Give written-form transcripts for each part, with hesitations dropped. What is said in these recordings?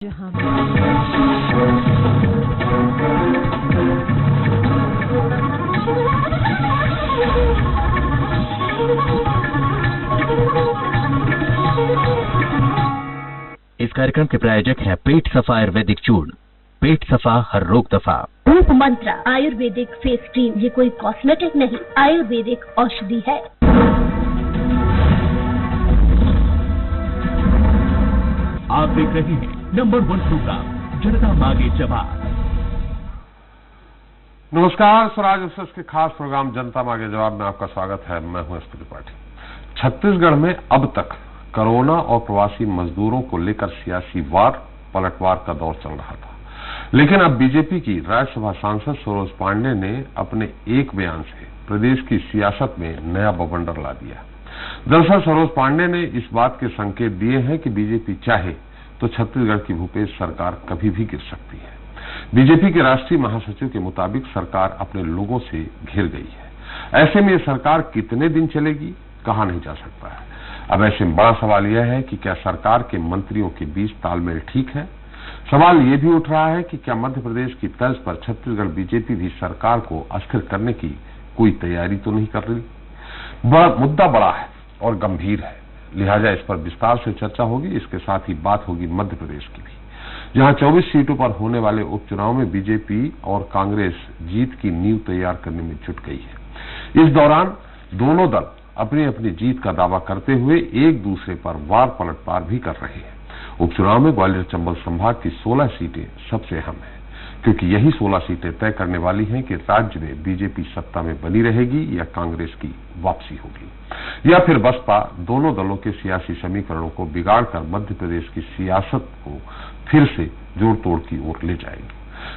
जहां इस कार्यक्रम के प्रायोजक हैं पेट सफा आयुर्वेदिक चूर्ण। पेट सफा हर रोग दफा। रूप मंत्र आयुर्वेदिक फेस क्रीम, ये कोई कॉस्मेटिक नहीं, आयुर्वेदिक औषधि है। आप देख रहे हैं नंबर 1 प्रोग्राम जनता मांगे जवाब। नमस्कार, स्वराज एक्सप्रेस के खास प्रोग्राम जनता मांगे जवाब में आपका स्वागत है। मैं हूं एसपी त्रिपाठी। छत्तीसगढ़ में अब तक कोरोना और प्रवासी मजदूरों को लेकर सियासी वार पलटवार का दौर चल रहा था, लेकिन अब बीजेपी की राज्यसभा सांसद सरोज पांडे ने अपने एक बयान से प्रदेश की सियासत में नया बवंडर ला दिया। दरअसल सरोज पांडे ने इस बात के संकेत दिए हैं कि बीजेपी चाहे तो छत्तीसगढ़ की भूपेश सरकार कभी भी गिर सकती है। बीजेपी के राष्ट्रीय महासचिव के मुताबिक सरकार अपने लोगों से घिर गई है। ऐसे में यह सरकार कितने दिन चलेगी कहा नहीं जा सकता है। अब ऐसे में बड़ा सवाल यह है कि क्या सरकार के मंत्रियों के बीच तालमेल ठीक है। सवाल यह भी उठ रहा है कि क्या मध्य प्रदेश की तर्ज पर छत्तीसगढ़ बीजेपी भी सरकार को अस्थिर करने की कोई तैयारी तो नहीं कर रही। मुद्दा बड़ा है और गंभीर है, लिहाजा इस पर विस्तार से चर्चा होगी। इसके साथ ही बात होगी मध्य प्रदेश की भी, जहां 24 सीटों पर होने वाले उपचुनाव में बीजेपी और कांग्रेस जीत की नींव तैयार करने में जुट गई है। इस दौरान दोनों दल अपनी अपनी जीत का दावा करते हुए एक दूसरे पर वार पलटवार भी कर रहे हैं। उपचुनाव में ग्वालियर चंबल संभाग की 16 सीटें सबसे अहम हैं, क्योंकि यही 16 सीटें तय करने वाली हैं कि राज्य में बीजेपी सत्ता में बनी रहेगी या कांग्रेस की वापसी होगी, या फिर बसपा दोनों दलों के सियासी समीकरणों को बिगाड़कर मध्य प्रदेश की सियासत को फिर से जोड़ तोड़ की ओर ले जाएगी।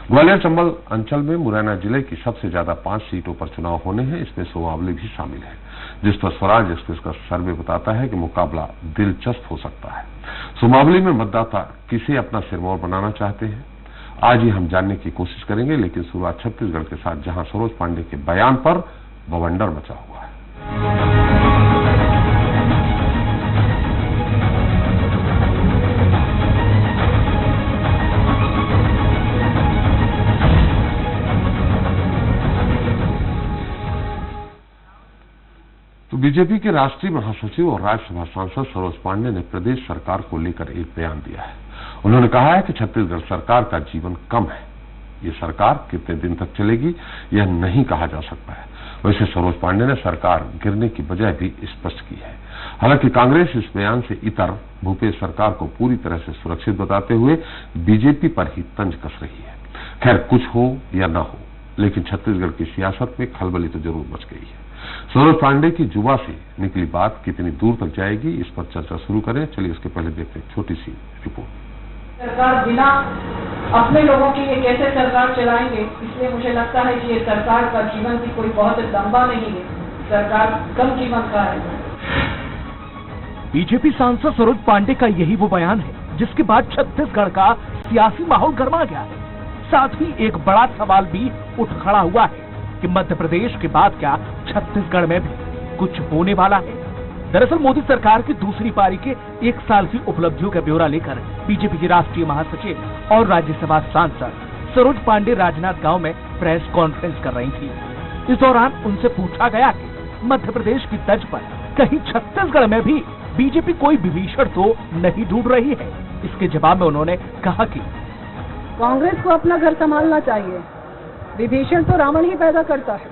ग्वालियर चंबल अंचल में मुरैना जिले की सबसे ज्यादा 5 सीटों पर चुनाव होने हैं। इसमें सुमावली भी शामिल है, जिस पर स्वराज एक्सप्रेस का सर्वे बताता है कि मुकाबला दिलचस्प हो सकता है। सुमावली में मतदाता किसे अपना सिरमौर बनाना चाहते हैं, आज ही हम जानने की कोशिश करेंगे। लेकिन शुरुआत छत्तीसगढ़ के साथ, जहां सरोज पांडे के बयान पर बवंडर मचा हुआ है। तो बीजेपी के राष्ट्रीय महासचिव और राज्यसभा सांसद सरोज पांडे ने प्रदेश सरकार को लेकर एक बयान दिया है। उन्होंने कहा है कि छत्तीसगढ़ सरकार का जीवन कम है। ये सरकार कितने दिन तक चलेगी यह नहीं कहा जा सकता है। वैसे सरोज पांडे ने सरकार गिरने की वजह भी स्पष्ट की है। हालांकि कांग्रेस इस बयान से इतर भूपेश सरकार को पूरी तरह से सुरक्षित बताते हुए बीजेपी पर ही तंज कस रही है। खैर, कुछ हो या न हो, लेकिन छत्तीसगढ़ की सियासत में खलबली तो जरूर मच गई है। सरोज पांडे की जुबा से निकली बात कितनी दूर तक जाएगी, इस पर चर्चा शुरू करें। चलिए उसके पहले देखते हैं छोटी सी रिपोर्ट। सरकार बिना अपने लोगों की ये कैसे सरकार चलाएंगे, इसलिए मुझे लगता है कि ये सरकार का जीवन भी कोई बहुत लंबा नहीं है। सरकार कम जीवन का है। बीजेपी सांसद सरोज पांडे का यही वो बयान है जिसके बाद छत्तीसगढ़ का सियासी माहौल गर्मा गया है। साथ ही एक बड़ा सवाल भी उठ खड़ा हुआ है कि मध्य प्रदेश के बाद क्या छत्तीसगढ़ में भी कुछ होने वाला है। दरअसल मोदी सरकार की दूसरी पारी के 1 साल की उपलब्धियों का ब्यौरा लेकर बीजेपी की राष्ट्रीय महासचिव और राज्यसभा सांसद सरोज पांडे राजनाथ गांव में प्रेस कॉन्फ्रेंस कर रही थी। इस दौरान उनसे पूछा गया कि मध्य प्रदेश की तर्ज पर कहीं छत्तीसगढ़ में भी बीजेपी कोई विभीषण तो नहीं ढूंढ रही है। इसके जवाब में उन्होंने कहा कि कांग्रेस को अपना घर संभालना चाहिए, विभीषण तो रावण ही पैदा करता है।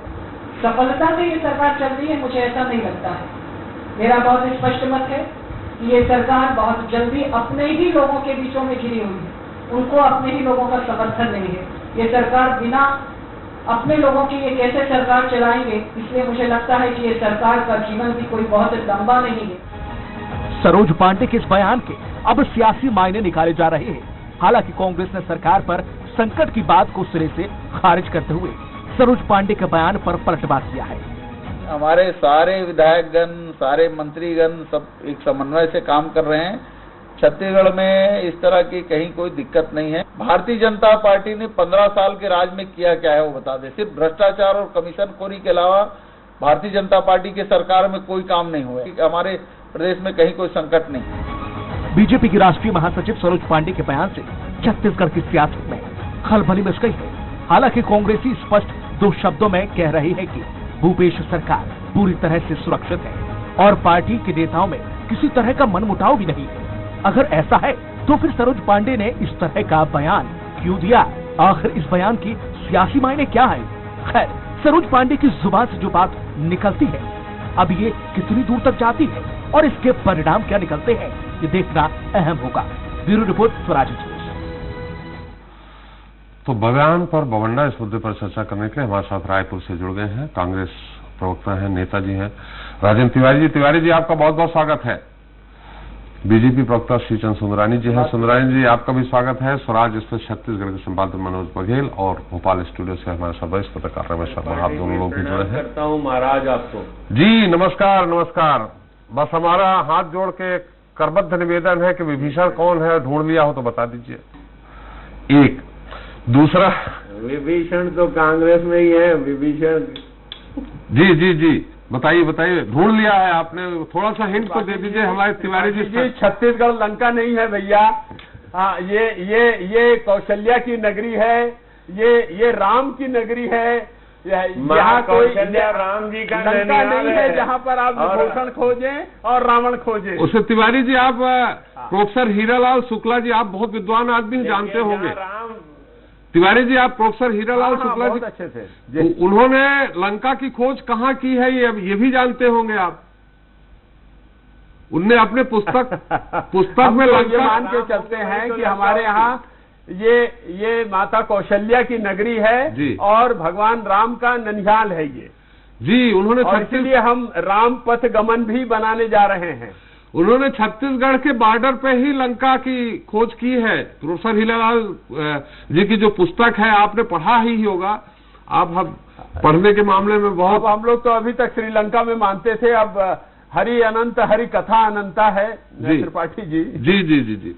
सफलता से ये सरकार चल रही है, मुझे ऐसा नहीं लगता है। मेरा बहुत स्पष्ट मत है कि ये सरकार बहुत जल्दी अपने ही लोगों के बीचों में घिरी हुई है। उनको अपने ही लोगों का समर्थन नहीं है। ये सरकार बिना अपने लोगों की ये कैसे सरकार चलाएंगे, इसलिए मुझे लगता है कि ये सरकार का जीवन भी कोई बहुत लंबा नहीं है। सरोज पांडे के इस बयान के अब सियासी मायने निकाले जा रहे हैं। हालांकि कांग्रेस ने सरकार पर संकट की बात को सिरे से खारिज करते हुए सरोज पांडे के बयान पर पलटवार किया है। हमारे सारे विधायकगण, सारे मंत्रीगण सब एक समन्वय से काम कर रहे हैं। छत्तीसगढ़ में इस तरह की कहीं कोई दिक्कत नहीं है। भारतीय जनता पार्टी ने 15 साल के राज में किया क्या है वो बता दे। सिर्फ भ्रष्टाचार और कमीशनखोरी के अलावा भारतीय जनता पार्टी के सरकार में कोई काम नहीं हुआ है। हमारे प्रदेश में कहीं कोई संकट नहीं है। बीजेपी की राष्ट्रीय महासचिव सरोज पांडे के बयान से छत्तीसगढ़ की सियासत में खलबली मच गई है। हालांकि कांग्रेसी स्पष्ट 2 शब्दों में कह रही है कि भूपेश सरकार पूरी तरह से सुरक्षित है और पार्टी के नेताओं में किसी तरह का मनमुटाव भी नहीं है। अगर ऐसा है तो फिर सरोज पांडे ने इस तरह का बयान क्यों दिया? आखिर इस बयान की सियासी मायने क्या है? खैर, सरोज पांडे की जुबान से जो बात निकलती है, अब ये कितनी दूर तक जाती है और इसके परिणाम क्या निकलते हैं, ये देखना अहम होगा। Bureau report, Swaraj news. तो बयान पर बवंडा इस मुद्दे पर चर्चा करने के लिए हमारे साथ रायपुर से जुड़ गए हैं कांग्रेस प्रवक्ता हैं, नेताजी हैं राजेंद्र तिवारी जी। तिवारी जी, आपका बहुत बहुत स्वागत है। बीजेपी प्रवक्ता श्रीचंद सुंदरानी जी हैं। सुंदरानी जी, आपका भी स्वागत है। स्वराज एक्सप्रेस छत्तीसगढ़ के संपादक मनोज बघेल और भोपाल स्टूडियो से हमारे साथ वरिष्ठ पत्रकार रमेश शर्मा, आप दोनों लोग भी जुड़े हैं। करता हूँ महाराज आपको। जी नमस्कार। नमस्कार। बस हमारा हाथ जोड़ के करबद्ध निवेदन है कि विभीषण कौन है, ढूंढ लिया हो तो बता दीजिए। एक दूसरा, विभीषण तो कांग्रेस में ही है। विभीषण जी जी जी बताइए बताइए, ढूंढ लिया है आपने? थोड़ा सा हिंट तो दे दीजिए हमारे तिवारी जी। छत्तीसगढ़ लंका नहीं है भैया। हाँ, ये कौशल्या की नगरी है, ये राम की नगरी है। यहाँ कोई राम जी का लंका नहीं है जहाँ पर आप विभूषण खोजें और रावण खोजें। उससे तिवारी जी, आप प्रोफेसर हीरालाल शुक्ला जी, आप बहुत विद्वान आदमी जानते होंगे। तिवारी जी, आप प्रोफेसर हीरालाल शुक्ला जी अच्छे से, उन्होंने लंका की खोज कहाँ की है ये भी जानते होंगे आप। उनने अपने पुस्तक में लंका मान के चलते हैं कि हमारे यहाँ ये माता कौशल्या की नगरी है और भगवान राम का ननिहाल है ये जी। उन्होंने इसलिए हम राम पथ गमन भी बनाने जा रहे हैं। उन्होंने छत्तीसगढ़ के बॉर्डर पे ही लंका की खोज की है। प्रोफेसर हीरालाल जी की जो पुस्तक है आपने पढ़ा ही होगा। आप हम पढ़ने के मामले में बहुत, हम लोग तो अभी तक श्रीलंका में मानते थे, अब हरि अनंत, हरि कथा अनंता है त्रिपाठी जी। जी जी जी जी।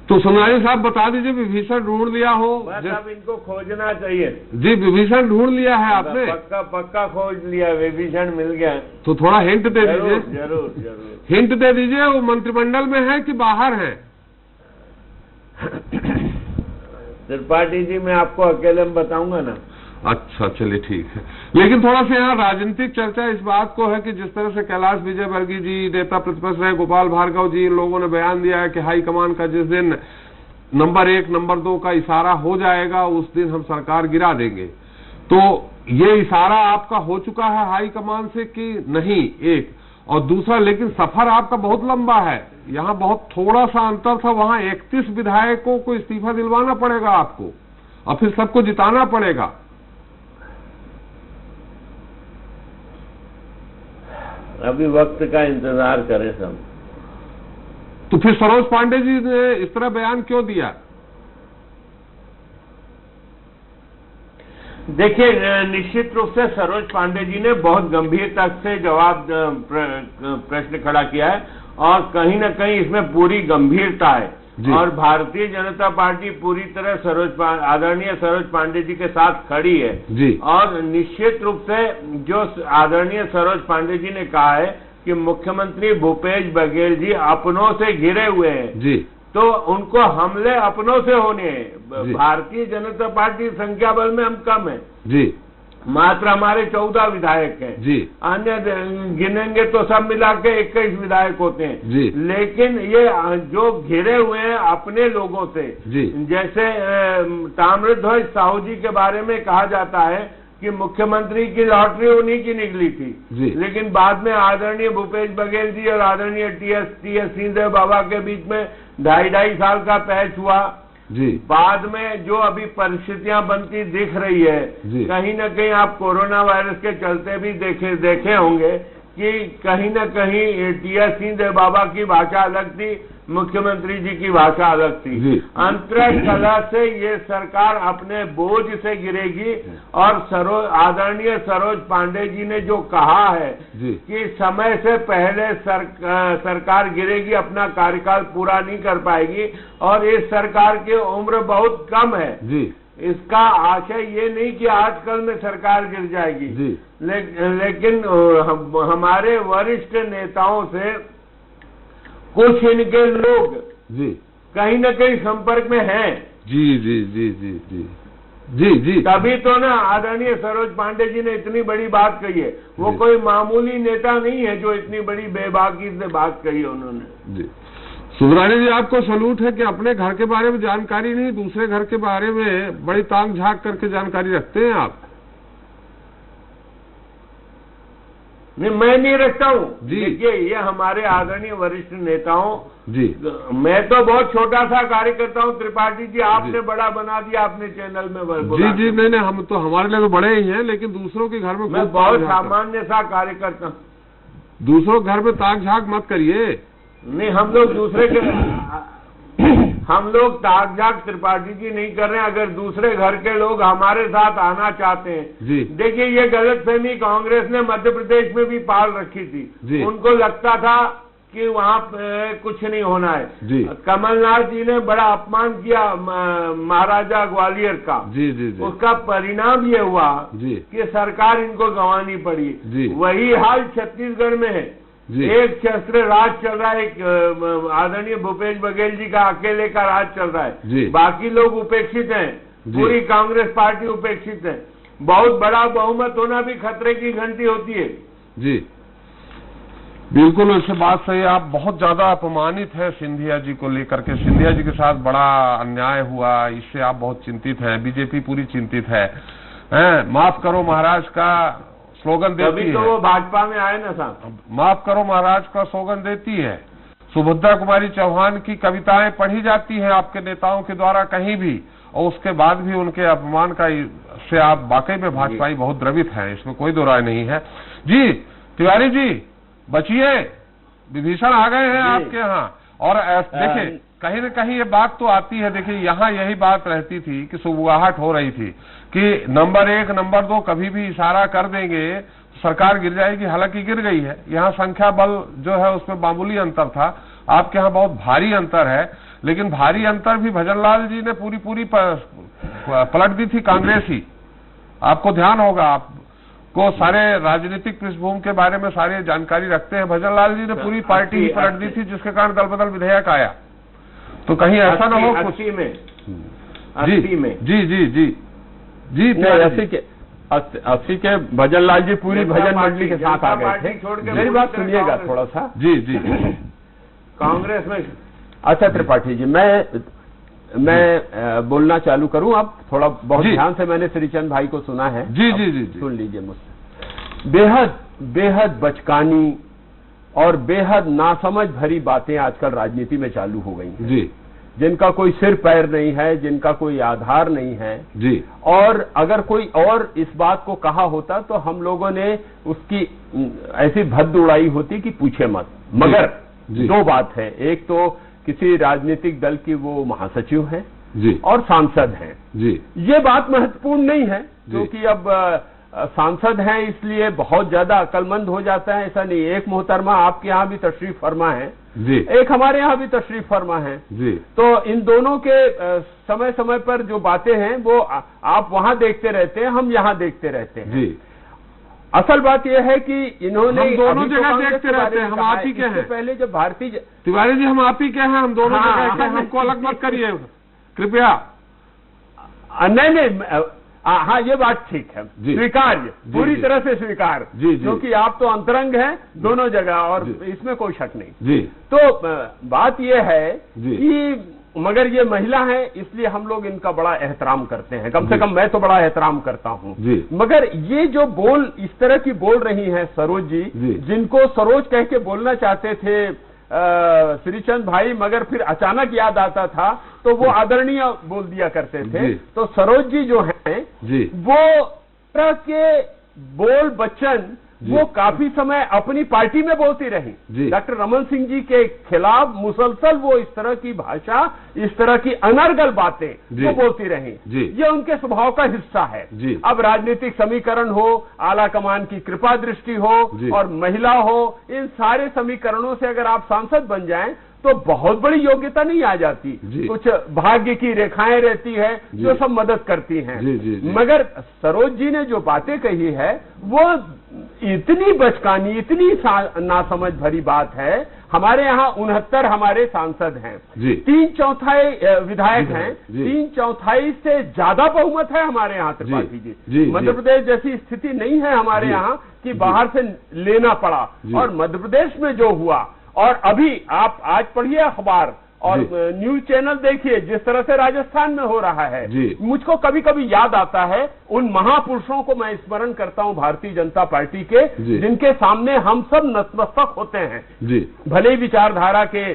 तो सुनाई साहब बता दीजिए, विभीषण ढूंढ लिया हो? अब इनको खोजना चाहिए जी। विभीषण ढूंढ लिया है आपने? पक्का खोज लिया, विभीषण मिल गया। तो थोड़ा हिंट दे दीजिए। जरूर हिंट दे दीजिए। वो मंत्रिमंडल में है कि बाहर है? त्रिपाठी जी, मैं आपको अकेले में बताऊंगा ना। अच्छा, चलिए ठीक है। लेकिन थोड़ा सा यहाँ राजनीतिक चर्चा इस बात को है कि जिस तरह से कैलाश विजयवर्गीय जी, नेता प्रतिपक्ष रहे गोपाल भार्गव जी, इन लोगों ने बयान दिया है कि हाईकमान का जिस दिन नंबर 1 नंबर 2 का इशारा हो जाएगा उस दिन हम सरकार गिरा देंगे। तो ये इशारा आपका हो चुका है हाईकमान से कि नहीं? एक और दूसरा, लेकिन सफर आपका बहुत लंबा है। यहाँ बहुत थोड़ा सा अंतर था, वहां 31 विधायकों को इस्तीफा दिलवाना पड़ेगा आपको और फिर सबको जिताना पड़ेगा। अभी वक्त का इंतजार करें सब। तो फिर सरोज पांडे जी ने इस तरह बयान क्यों दिया? देखिए, निश्चित रूप से सरोज पांडे जी ने बहुत गंभीरता से जवाब प्रश्न खड़ा किया है और कहीं न कहीं इसमें पूरी गंभीरता है और भारतीय जनता पार्टी पूरी तरह आदरणीय सरोज पांडे जी के साथ खड़ी है जी। और निश्चित रूप से जो आदरणीय सरोज पांडे जी ने कहा है कि मुख्यमंत्री भूपेश बघेल जी अपनों से घिरे हुए हैं जी, तो उनको हमले अपनों से होने हैं। भारतीय जनता पार्टी संख्या बल में हम कम है जी, मात्र हमारे 14 विधायक हैं जी, अन्य गिनेंगे तो सब मिला के 21 विधायक होते हैं जी। लेकिन ये जो घिरे हुए हैं अपने लोगों से जी, जैसे ताम्रध्वज साहू जी के बारे में कहा जाता है कि मुख्यमंत्री की लॉटरी उन्हीं की निकली थी जी। लेकिन बाद में आदरणीय भूपेश बघेल जी और आदरणीय टीएस सिंहदेव बाबा के बीच में 2.5 साल का पैच हुआ जी। बाद में जो अभी परिस्थितियां बनती दिख रही है, कहीं न कहीं आप कोरोना वायरस के चलते भी देखे होंगे कि कहीं न कहीं टीएस सिंहदेव बाबा की भाषा अलग थी, मुख्यमंत्री जी की भाषा अलग थी। अंतर कला से ये सरकार अपने बोझ से गिरेगी और आदरणीय सरोज पांडे जी ने जो कहा है कि समय से पहले सरकार गिरेगी, अपना कार्यकाल पूरा नहीं कर पाएगी और इस सरकार की उम्र बहुत कम है जी। इसका आशय ये नहीं कि आजकल में सरकार गिर जाएगी जी। लेकिन हमारे वरिष्ठ नेताओं से कुछ इनके लोग जी कहीं न कहीं संपर्क में हैं। जी जी जी जी जी जी जी तभी तो ना आदरणीय सरोज पांडे जी ने इतनी बड़ी बात कही है। वो जी। कोई मामूली नेता नहीं है जो इतनी बड़ी बेबाकी से बात कही है उन्होंने। जी सुब्रानी जी, आपको सलूट है कि अपने घर के बारे में जानकारी नहीं, दूसरे घर के बारे में बड़ी ताक झांक करके जानकारी रखते हैं आप। नहीं, मैं नहीं रखता हूँ जी। देखिए, ये हमारे आदरणीय वरिष्ठ नेताओं, जी मैं तो बहुत छोटा सा कार्यकर्ता हूँ। त्रिपाठी जी आपने बड़ा बना दिया अपने चैनल में जी जी नहीं नहीं, हम तो हमारे लिए तो बड़े ही हैं, लेकिन दूसरों के घर में मैं बहुत सामान्य सा कार्यकर्ता हूँ। दूसरों के घर में ताक झांक मत करिए। नहीं, हम लोग दूसरे के हम लोग ताक झाक त्रिपाठी जी नहीं कर रहे हैं। अगर दूसरे घर के लोग हमारे साथ आना चाहते हैं, जी देखिए ये गलतफहमी कांग्रेस ने मध्य प्रदेश में भी पाल रखी थी। जी। उनको लगता था कि वहाँ कुछ नहीं होना है। जी। कमलनाथ जी ने बड़ा अपमान किया महाराजा ग्वालियर का। जी जी जी उसका परिणाम ये हुआ जी कि सरकार इनको गंवानी पड़ी। जी। वही हाल छत्तीसगढ़ में है। जी। एक शस्त्र राज चल रहा है, एक आदरणीय भूपेश बघेल जी का अकेले का राज चल रहा है। जी। बाकी लोग उपेक्षित हैं, पूरी कांग्रेस पार्टी उपेक्षित है। बहुत बड़ा बहुमत होना भी खतरे की घंटी होती है। जी बिल्कुल, इससे बात सही है। आप बहुत ज्यादा अपमानित हैं सिंधिया जी को लेकर के। सिंधिया जी के साथ बड़ा अन्याय हुआ, इससे आप बहुत चिंतित हैं। बीजेपी पूरी चिंतित है। माफ करो महाराज का स्लोगन देती है। तो वो भाजपा में आए ना साहब। माफ करो महाराज का स्लोगन देती है। सुभद्रा कुमारी चौहान की कविताएं पढ़ी जाती हैं आपके नेताओं के द्वारा कहीं भी, और उसके बाद भी उनके अपमान का से आप वाकई में भाजपाई बहुत द्रवित हैं, इसमें कोई दो राय नहीं है। जी तिवारी जी बचिए, विभीषण आ गए हैं आपके यहाँ। और देखिए कहीं न कहीं ये बात तो आती है। देखिए यहाँ यही बात रहती थी कि सुबुगाहट हो रही थी कि नंबर 1 नंबर 2 कभी भी इशारा कर देंगे सरकार गिर जाएगी। हालांकि गिर गई है। यहाँ संख्या बल जो है उसमें मामूली अंतर था, आपके यहाँ बहुत भारी अंतर है। लेकिन भारी अंतर भी भजनलाल जी ने पूरी पलट दी थी कांग्रेस ही। आपको ध्यान होगा, आपको सारे राजनीतिक पृष्ठभूमि के बारे में सारी जानकारी रखते हैं। भजनलाल जी ने पूरी पार्टी ही पलट दी थी, जिसके कारण दल बदल विधेयक आया। तो कहीं ऐसा ना हो कुछ 80 में जी जी जी जी 80 के भजनलाल जी पूरी भजन मंडली के साथ आ गए थे। मेरी बात सुनिएगा थोड़ा सा। जी जी कांग्रेस में। अच्छा त्रिपाठी जी, मैं बोलना चालू करूं। अब थोड़ा बहुत ध्यान से मैंने श्रीचंद भाई को सुना है। जी जी जी सुन लीजिए मुझसे। बेहद बचकानी और बेहद नासमझ भरी बातें आजकल राजनीति में चालू हो गई हैं। जी जिनका कोई सिर पैर नहीं है, जिनका कोई आधार नहीं है। जी और अगर कोई और इस बात को कहा होता तो हम लोगों ने उसकी ऐसी भद्द उड़ाई होती कि पूछे मत। मगर दो बात है, एक तो किसी राजनीतिक दल की वो महासचिव हैं जी और सांसद हैं जी। ये बात महत्वपूर्ण नहीं है क्योंकि अब सांसद हैं इसलिए बहुत ज्यादा अक्लमंद हो जाता है, ऐसा नहीं। एक मोहतरमा आपके यहाँ भी तशरीफ फरमा है जी, एक हमारे यहाँ भी तशरीफ फरमा है जी। तो इन दोनों के समय समय पर जो बातें हैं वो आप वहां देखते रहते हैं, हम यहाँ देखते रहते हैं जी। असल बात यह है कि इन्होंने हम दोनों जगह देखते रहते हैं। हम आप ही के हैं। पहले जब भारतीय तिवारी जी हम आप ही के हैं, हम दोनों जगह के हैं, हमको अलग मत करिए कृपया। नहीं हाँ ये बात ठीक है, स्वीकार्य, पूरी तरह से स्वीकार जी, क्योंकि आप तो अंतरंग हैं दोनों जगह और इसमें कोई शक नहीं जी। तो बात यह है कि मगर ये महिला है इसलिए हम लोग इनका बड़ा एहतराम करते हैं, कम से कम मैं तो बड़ा एहतराम करता हूँ। मगर ये जो बोल इस तरह की बोल रही हैं सरोज जी, जिनको सरोज कह के बोलना चाहते थे श्रीचंद भाई, मगर फिर अचानक याद आता था तो वो आदरणीय बोल दिया करते थे। तो सरोज जी जो हैं वो तरह के बोल बच्चन वो काफी समय अपनी पार्टी में बोलती रही। डॉक्टर रमन सिंह जी के खिलाफ मुसलसल वो इस तरह की भाषा, इस तरह की अनर्गल बातें वो बोलती रही। ये उनके स्वभाव का हिस्सा है। अब राजनीतिक समीकरण हो, आला कमान की कृपा दृष्टि हो और महिला हो, इन सारे समीकरणों से अगर आप सांसद बन जाएं तो बहुत बड़ी योग्यता नहीं आ जाती, कुछ भाग्य की रेखाएं रहती है जो सब मदद करती हैं। मगर सरोज जी ने जो बातें कही है वो इतनी बचकानी, इतनी नासमझ भरी बात है। हमारे यहाँ 69 हमारे सांसद हैं, 3/4 विधायक हैं, 3/4 से ज्यादा बहुमत है हमारे यहाँ त्रिपाठी जी। मध्य प्रदेश जैसी स्थिति नहीं है हमारे यहाँ कि बाहर से लेना पड़ा। और मध्य प्रदेश में जो हुआ, और अभी आप आज पढ़िए अखबार और न्यूज चैनल देखिए जिस तरह से राजस्थान में हो रहा है, मुझको कभी कभी याद आता है उन महापुरुषों को मैं स्मरण करता हूं भारतीय जनता पार्टी के, जिनके सामने हम सब नतमस्तक होते हैं, भले ही विचारधारा के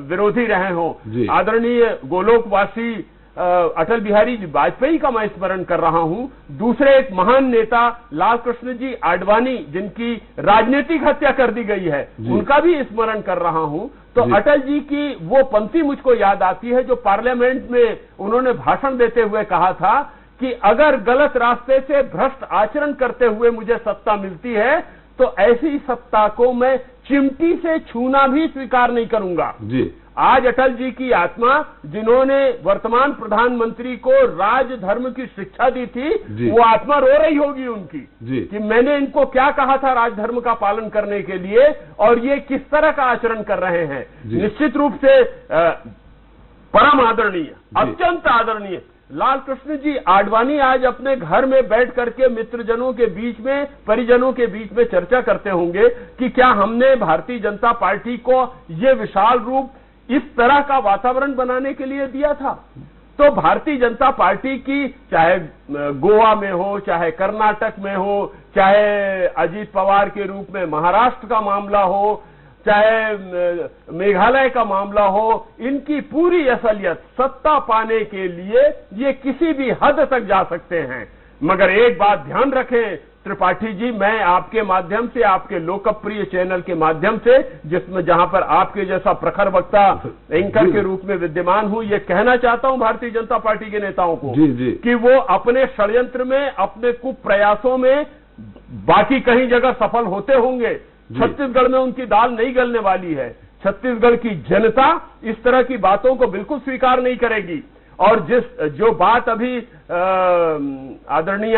विरोधी रहे हों। आदरणीय गोलोकवासी अटल बिहारी वाजपेयी का मैं स्मरण कर रहा हूं। दूसरे एक महान नेता लाल कृष्ण जी आडवाणी, जिनकी राजनीतिक हत्या कर दी गई है, उनका भी स्मरण कर रहा हूं। तो अटल जी की वो पंक्ति मुझको याद आती है जो पार्लियामेंट में उन्होंने भाषण देते हुए कहा था कि अगर गलत रास्ते से भ्रष्ट आचरण करते हुए मुझे सत्ता मिलती है तो ऐसी सत्ता को मैं चिमटी से छूना भी स्वीकार नहीं करूंगा। आज अटल जी की आत्मा, जिन्होंने वर्तमान प्रधानमंत्री को राजधर्म की शिक्षा दी थी, वो आत्मा रो रही होगी उनकी कि मैंने इनको क्या कहा था राजधर्म का पालन करने के लिए, और ये किस तरह का आचरण कर रहे हैं। निश्चित रूप से परम आदरणीय, अत्यंत आदरणीय लाल कृष्ण जी आडवाणी आज अपने घर में बैठ करके मित्रजनों के बीच में, परिजनों के बीच में चर्चा करते होंगे कि क्या हमने भारतीय जनता पार्टी को ये विशाल रूप, इस तरह का वातावरण बनाने के लिए दिया था। तो भारतीय जनता पार्टी की, चाहे गोवा में हो, चाहे कर्नाटक में हो, चाहे अजीत पवार के रूप में महाराष्ट्र का मामला हो, चाहे मेघालय का मामला हो, इनकी पूरी असलियत सत्ता पाने के लिए ये किसी भी हद तक जा सकते हैं। मगर एक बात ध्यान रखें त्रिपाठी जी, मैं आपके माध्यम से, आपके लोकप्रिय चैनल के माध्यम से, जिसमें जहां पर आपके जैसा प्रखर वक्ता एंकर के रूप में विद्यमान हूं, ये कहना चाहता हूं भारतीय जनता पार्टी के नेताओं को कि वो अपने षड्यंत्र में, अपने कुप्रयासों में बाकी कहीं जगह सफल होते होंगे, छत्तीसगढ़ में उनकी दाल नहीं गलने वाली है। छत्तीसगढ़ की जनता इस तरह की बातों को बिल्कुल स्वीकार नहीं करेगी। और जो बात अभी आदरणीय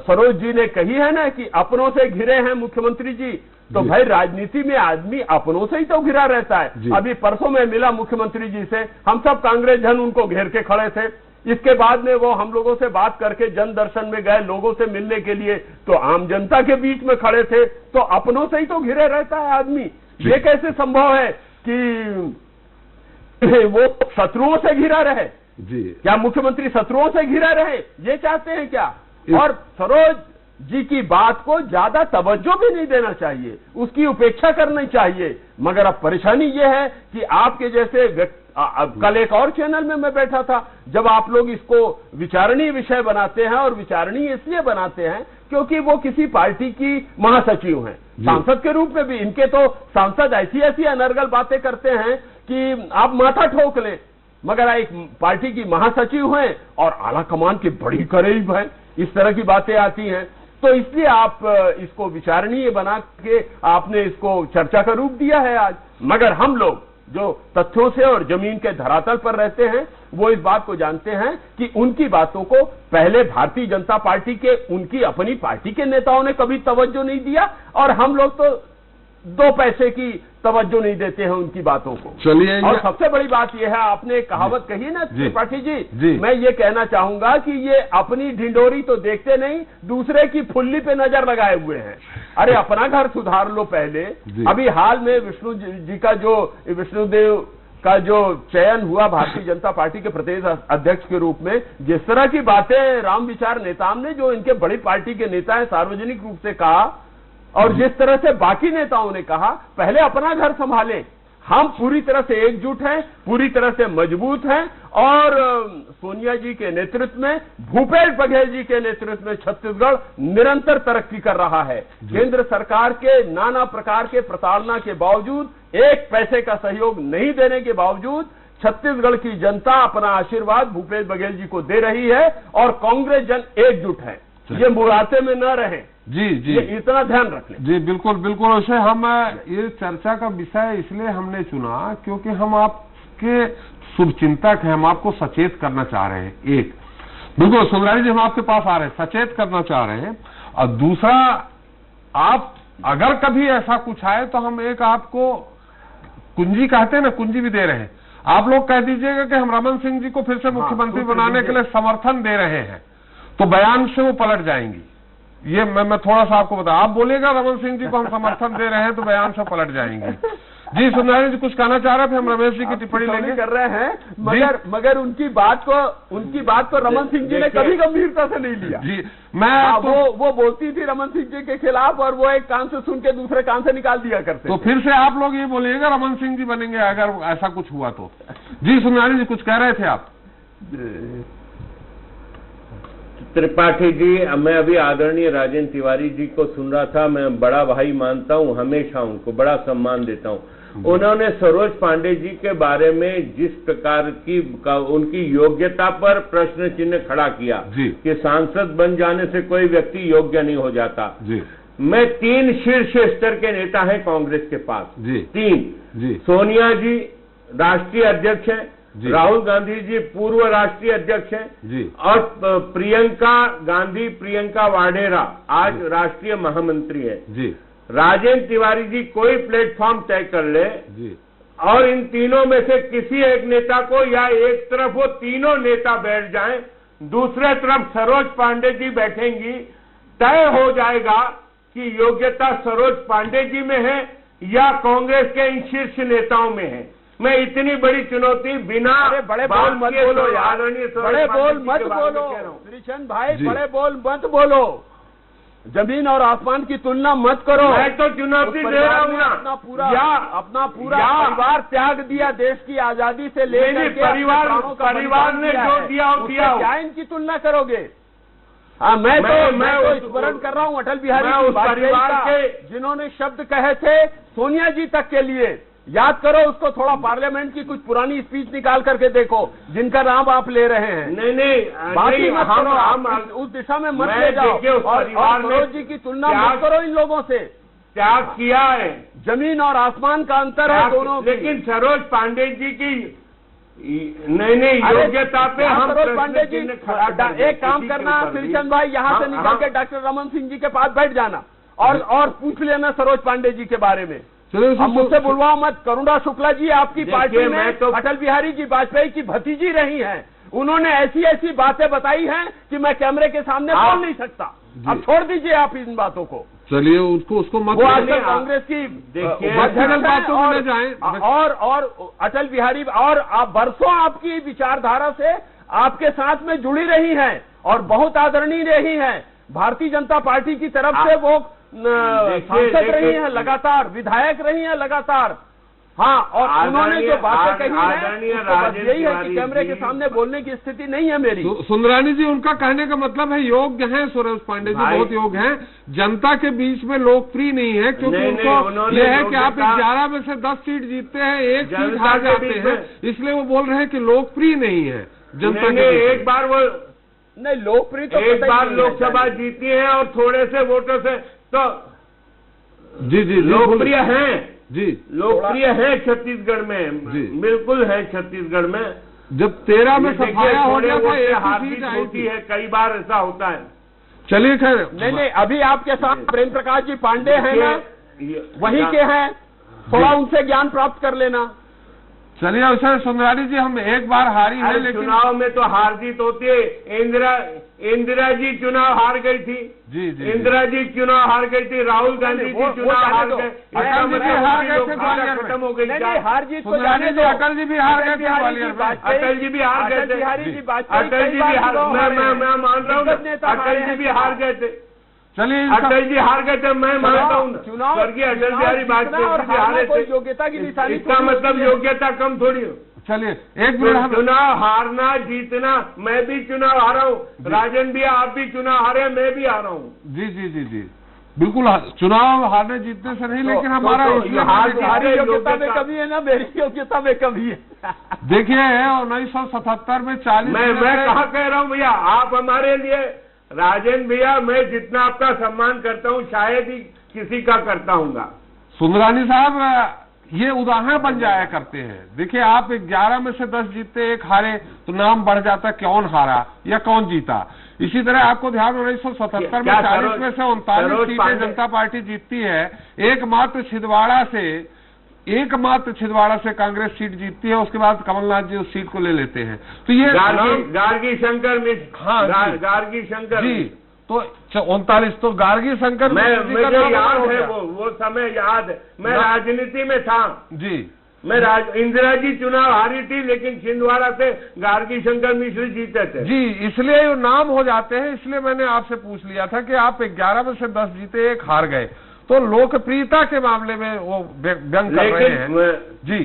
सरोज जी ने कही है ना कि अपनों से घिरे हैं मुख्यमंत्री जी, तो भाई राजनीति में आदमी अपनों से ही तो घिरा रहता है। अभी परसों में मिला मुख्यमंत्री जी से, हम सब कांग्रेस जन उनको घेर के खड़े थे। इसके बाद में वो हम लोगों से बात करके जन दर्शन में गए लोगों से मिलने के लिए, तो आम जनता के बीच में खड़े थे। तो अपनों से ही तो घिरे रहता है आदमी। ये कैसे संभव है कि वो शत्रुओं से घिरा रहे? क्या मुख्यमंत्री शत्रुओं से घिरा रहे, ये चाहते हैं क्या? और सरोज जी की बात को ज्यादा तवज्जो भी नहीं देना चाहिए, उसकी उपेक्षा करनी चाहिए। मगर अब परेशानी ये है कि आपके जैसे कल एक और चैनल में मैं बैठा था, जब आप लोग इसको विचारणीय विषय बनाते हैं, और विचारणीय इसलिए बनाते हैं क्योंकि वो किसी पार्टी की महासचिव हैं, सांसद के रूप में भी। इनके तो सांसद ऐसी ऐसी अनर्गल बातें करते हैं कि आप माथा ठोक लें, मगर एक पार्टी की महासचिव हैं और आला कमान के बड़ी करीब है, इस तरह की बातें आती हैं। तो इसलिए आप इसको विचारणीय बना के आपने इसको चर्चा का रूप दिया है आज। मगर हम लोग जो तथ्यों से और जमीन के धरातल पर रहते हैं, वो इस बात को जानते हैं कि उनकी बातों को पहले भारतीय जनता पार्टी के, उनकी अपनी पार्टी के नेताओं ने कभी तवज्जो नहीं दिया, और हम लोग तो 2 पैसे की तवज्जो नहीं देते हैं उनकी बातों को। चलिए, और सबसे बड़ी बात यह है, आपने एक कहावत कही ना त्रिपाठी जी, मैं ये कहना चाहूंगा कि ये अपनी ढिंडोरी तो देखते नहीं, दूसरे की फुल्ली पे नजर लगाए हुए हैं। अरे अपना घर सुधार लो पहले। अभी हाल में विष्णु जी का जो, विष्णुदेव का जो चयन हुआ भारतीय जनता पार्टी के प्रदेश अध्यक्ष के रूप में, जिस तरह की बातें राम विचार नेताओं ने, जो इनके बड़ी पार्टी के नेता है, सार्वजनिक रूप से कहा, और जिस तरह से बाकी नेताओं ने कहा, पहले अपना घर संभालें। हम पूरी तरह से एकजुट हैं, पूरी तरह से मजबूत हैं, और सोनिया जी के नेतृत्व में, भूपेश बघेल जी के नेतृत्व में छत्तीसगढ़ निरंतर तरक्की कर रहा है। केंद्र सरकार के नाना प्रकार के प्रताड़ना के बावजूद, 1 पैसे का सहयोग नहीं देने के बावजूद, छत्तीसगढ़ की जनता अपना आशीर्वाद भूपेश बघेल जी को दे रही है, और कांग्रेस जन एकजुट है। ये मुराते में न रहे। जी, ये इतना ध्यान रख लें। जी बिल्कुल बिल्कुल। वैसे हम ये चर्चा का विषय इसलिए हमने चुना क्योंकि हम आपके शुभचिंतक हैं, हम आपको सचेत करना चाह रहे हैं। एक बिल्कुल सुंदरानी जी, हम आपके पास आ रहे हैं, सचेत करना चाह रहे हैं। और दूसरा, आप अगर कभी ऐसा कुछ आए तो हम एक आपको कुंजी कहते हैं ना, कुंजी भी दे रहे हैं। आप लोग कह दीजिएगा कि हम रमन सिंह जी को फिर से मुख्यमंत्री बनाने के लिए समर्थन दे रहे हैं, तो बयान से वो पलट जाएंगी। ये मैं थोड़ा सा आपको बता, आप बोलिएगा रमन सिंह जी को हम समर्थन दे रहे हैं तो बयान से पलट जाएंगी। जी सुंदरानी जी कुछ कहना चाह रहे थे, हम रमेश जी की टिप्पणी लेंगे। कर रहे हैं, मगर उनकी बात को रमन सिंह जी ने कभी गंभीरता से नहीं लिया। जी मैं वो बोलती थी रमन सिंह जी के खिलाफ और वो एक कान से सुन के दूसरे कान से निकाल दिया करते। तो फिर से आप लोग ये बोलिएगा रमन सिंह जी बनेंगे अगर ऐसा कुछ हुआ तो। जी सुंदरानी जी कुछ कह रहे थे आप। त्रिपाठी जी, मैं अभी आदरणीय राजेंद्र तिवारी जी को सुन रहा था। मैं बड़ा भाई मानता हूं, हमेशा उनको बड़ा सम्मान देता हूं। उन्होंने सरोज पांडे जी के बारे में जिस प्रकार की उनकी योग्यता पर प्रश्न चिन्ह खड़ा किया कि सांसद बन जाने से कोई व्यक्ति योग्य नहीं हो जाता। मैं 3 शीर्ष स्तर के नेता हैं कांग्रेस के पास, 3। सोनिया जी राष्ट्रीय अध्यक्ष हैं, राहुल गांधी जी पूर्व राष्ट्रीय अध्यक्ष हैं, और प्रियंका वाडेरा आज राष्ट्रीय महामंत्री है। राजेंद्र तिवारी जी कोई प्लेटफॉर्म तय कर ले और इन तीनों में से किसी एक नेता को, या एक तरफ वो तीनों नेता बैठ जाएं, दूसरे तरफ सरोज पांडे जी बैठेंगी, तय हो जाएगा कि योग्यता सरोज पांडे जी में है या कांग्रेस के इन शीर्ष नेताओं में है। मैं इतनी बड़ी चुनौती बिना बड़े बोल मत बोलो यार, बड़े बोल मत बोलो श्रीचंद भाई, बड़े बोल मत बोलो, जमीन और आसमान की तुलना मत करो। मैं तो चुनौती दे रहा हूँ ना, अपना पूरा परिवार त्याग दिया देश की आजादी से लेकर के परिवार ने जो दिया क्या इनकी तुलना करोगे? हाँ, मैं तो स्मरण कर रहा हूँ अटल बिहारी परिवार के जिन्होंने शब्द कहे थे सोनिया जी तक के लिए। याद करो उसको, थोड़ा पार्लियामेंट की कुछ पुरानी स्पीच निकाल करके देखो जिनका नाम आप ले रहे हैं। नहीं बात ही मत करो, हम उस दिशा में मत ले जाओ। और सरोज जी की तुलना मत करो इन लोगों से। त्याग किया है, जमीन और आसमान का अंतर है दोनों। लेकिन सरोज पांडे जी की योग्यता पे हम सरोज पांडे जी एक काम करना श्रीचंद भाई, यहाँ से निकल के डॉक्टर रमन सिंह जी के पास बैठ जाना और पूछ लेना सरोज पांडे जी के बारे में। हम मुझसे बुलवाओ मत। करुणा शुक्ला जी आपकी पार्टी में अटल बिहारी जी वाजपेयी की भतीजी रही हैं, उन्होंने ऐसी ऐसी बातें बताई हैं कि मैं कैमरे के सामने बोल नहीं सकता। अब छोड़ दीजिए आप इन बातों को। चलिए उसको मत। वो आजकल कांग्रेस की बातों में जाए और अटल बिहारी और आप बरसों आपकी विचारधारा से आपके साथ में जुड़ी रही हैं और बहुत आदरणीय रही हैं। भारतीय जनता पार्टी की तरफ से वो सांसद रही हैं लगातार, विधायक रही हैं लगातार। हाँ, और उन्होंने जो बातें कही हैं यही है कि कैमरे के सामने बोलने की स्थिति नहीं है मेरी। सुंदरानी जी, उनका कहने का मतलब है योग्य हैं सरोज पांडे जी, बहुत योग्य हैं, जनता के बीच में लोकप्रिय नहीं है, क्योंकि उनको यह है कि आप 11 में से 10 सीट जीतते हैं, 1 सीट हार जाते हैं, इसलिए वो बोल रहे हैं कि लोकप्रिय नहीं है जनता के। एक बार वो नहीं लोकप्रिय तो एक बार लोकसभा जीती है और थोड़े से वोटों से तो जी लोकप्रिय हैं जी, लोकप्रिय है छत्तीसगढ़ में, बिल्कुल है छत्तीसगढ़ में। जब 13 में सफाया हो गया था, एक हार जीत होती है, कई बार ऐसा होता है। चलिए खैर, नहीं अभी आपके साथ प्रेम प्रकाश जी पांडे हैं ना, वहीं के हैं, थोड़ा उनसे ज्ञान प्राप्त कर लेना। चलिए अवसर सुंदरानी जी, हम एक बार हारी है, लेकिन चुनाव में तो हार जीत होती है। इंदिरा जी चुनाव हार गई थी। जी इंदिरा जी चुनाव हार गई थी, राहुल गांधी जी चुनाव हार गए, अटल जी भी हार गए थे ग्वालियर में, खत्म हो गई। हार जीत को जाने दो। अटल जी भी हार गए थे ग्वालियर में, अटल जी भी हार गए थे, अटल जी भी हार, मैं मान रहा हूँ अटल जी भी हार गए थे। चलिए अटल जी हार गए थे, मैं मानता हूँ स्वर्गीय अटल बिहारी वाजपेयी हारे थे। योग्यता की निशानी, इसका मतलब योग्यता कम थोड़ी हो। चलिए एक मिनट, चुनाव हारना जीतना, मैं भी चुनाव हारा हूँ, राजन भी, आप भी चुनाव हारे, मैं भी हारा हूँ। जी बिल्कुल, चुनाव हारने जीतने से नहीं, लेकिन हमारा हमारी योग्यता में कमी है ना, मेरी योग्यता में कमी है। देखिए 1977 में 40 मैं कहाँ कह रहा हूँ भैया, आप हमारे लिए राजेंद्र भैया, मैं जितना आपका सम्मान करता हूँ शायद ही किसी का करता हूँगा। सुंदरानी साहब, ये उदाहरण बन जाया करते हैं। देखिए आप 11 में से 10 जीतते, 1 हारे, तो नाम बढ़ जाता कौन हारा या कौन जीता। इसी तरह आपको ध्यान 1977 में 40 में से 39 सीटें जनता पार्टी जीतती है, एकमात्र छिंदवाड़ा से एकमात्र छिंदवाड़ा से कांग्रेस सीट जीतती है, उसके बाद कमलनाथ जी उस सीट को ले लेते हैं। तो ये गार्गी शंकर मिश्र, हाँ गार्गी शंकर जी, तो 39 तो गार्गी शंकर मुझे याद है, वो समय याद है, मैं राजनीति में था जी। मैं इंदिरा जी चुनाव हारी थी, लेकिन छिंदवाड़ा से गार्गी शंकर मिश्र जीते थे जी, इसलिए वो नाम हो जाते हैं। इसलिए मैंने आपसे पूछ लिया था कि आप 11 में से 10 जीते, 1 हार गए, तो लोकप्रियता के मामले में वो व्यंग कर रहे हैं जी।